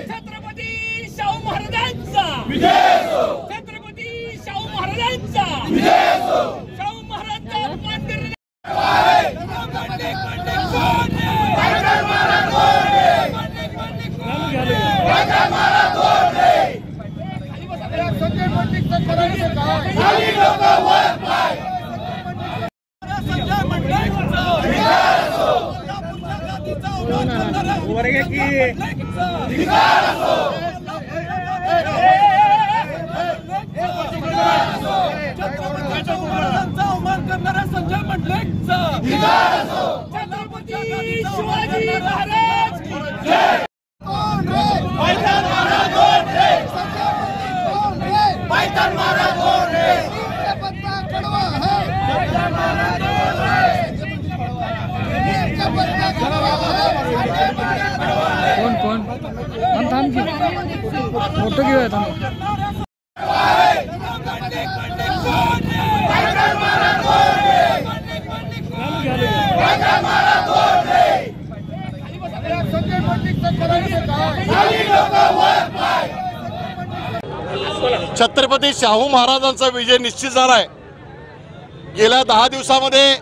छत्रपती शाहू महाराजांचा छत्रपती शाहू महाराजांचा शाहू महाराजांचा अवमान करणारा संजय मंडलिकचा छत्रपती शिवाजी महाराज कोण थांब की फोटो घेऊया थांब छत्रपती शाहू महाराजांचा विजय निश्चित झालाय। गेल्या 10 दिवसामध्ये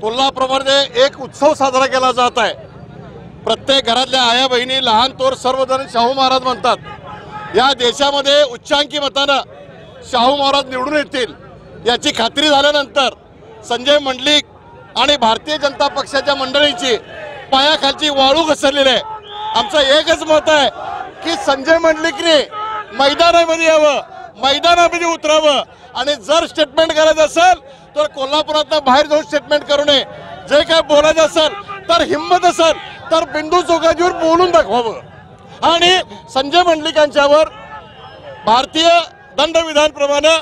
कोल्हापूरमध्ये एक उत्सव साजरा केला जात आहे। प्रत्येक घरातल्या आया बहिणी लहान थोर सर्वजण शाहू महाराज म्हणतात। या देशामध्ये उच्चांकी मतानं शाहू महाराज निवडून येतील याची खात्री झाल्यानंतर संजय मंडलिक आणि भारतीय जनता पक्षाच्या मंडळींची पायाखालची वाळू घसरलेली आहे। आमचं एकच मत आहे की संजय मंडलिकने मैदानामध्ये यावं, मैदानामध्ये उतरावं आणि जर स्टेटमेंट करायचं असेल तर कोल्हापुरातनं बाहेर जाऊन स्टेटमेंट करू नये। जे काय बोलायचं असेल तर हिम्मत असेल तर बिंदू चौकाजीवर बोलून दाखवावं आणि संजय मंडलिकांच्यावर भारतीय दंडविधानप्रमाणे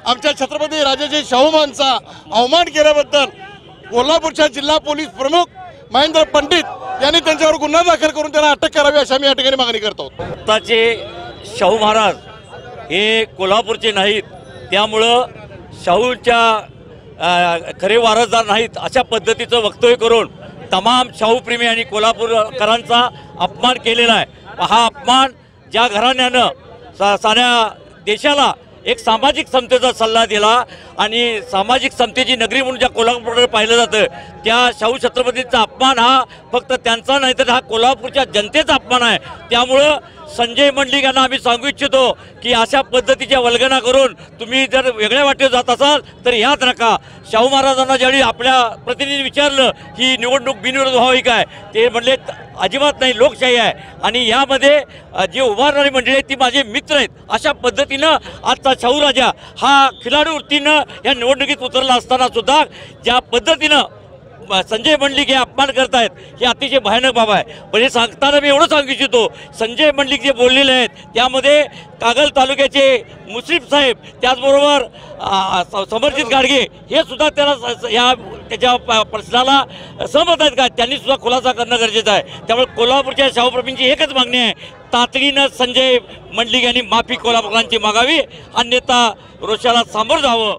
आमच्या छत्रपती राजाजी शाहू महाराजांचा अवमान केल्याबद्दल कोल्हापूरच्या जिल्हा पोलीस प्रमुख महेंद्र पंडित यांनी त्यांच्यावर गुन्हा दाखल करून त्यांना अटक करावी अशी आम्ही या ठिकाणी मागणी करतो। आताचे शाहू महाराज हे कोल्हापूरचे नाहीत, त्यामुळं शाहूच्या खरे वारसदार नाहीत अशा पद्धतीचं वक्तव्य करून तमाम शाहूप्रेमी आणि कोल्हापूरकरांचा अपमान केलेला आहे। हा अपमान ज्या घराण्यानं साऱ्या देशाला एक सामाजिक समतेचा सल्ला दिला आणि सामाजिक समतेची नगरी म्हणून ज्या कोल्हापूरकडे पाहिलं जातं त्या शाहू छत्रपतींचा अपमान हा फक्त त्यांचा नाही तर हा कोल्हापूरच्या जनतेचा अपमान आहे। त्यामुळं संजय मंडलिक यांना आम्ही सांगू इच्छितो की अशा पद्धतीच्या वल्गना करून तुम्ही जर वेगळ्या वाटेवर जात असाल तर याद नका। शाहू महाराजांना ज्यावेळी आपल्या प्रतिनिधी विचारलं ही निवडणूक बिनविरोध व्हावी काय, ते म्हणले अजिबात नाही, लोकशाही आहे आणि यामध्ये जे उभारणारी मंडळी आहेत ती माझे मित्र आहेत। अशा पद्धतीनं आजचा शाहू राजा हा खिलाडू वृत्तीनं या निवडणुकीत उतरला असताना सुद्धा ज्या पद्धतीनं संजय मंडलिक हे अपमान करतायत हे अतिशय भयानक बाब आहे। पण हे सांगताना मी एवढं सांगू इच्छितो, संजय मंडलिक जे बोललेले आहेत त्यामध्ये कागल तालुक्याचे मुश्रीफ साहेब त्याचबरोबर समरजित गाडगे हे सुद्धा त्याच्या प्रश्नाला सहमत आहेत का, त्यांनी सुद्धा खुलासा करणं गरजेचं आहे। त्यामुळे कोल्हापूरच्या शाहूप्रेमींची एकच मागणी आहे, तातडीनं संजय मंडलिक यांनी माफी कोल्हापूरकरांची मागावी अन्यथा रोषाला सामोरं जावं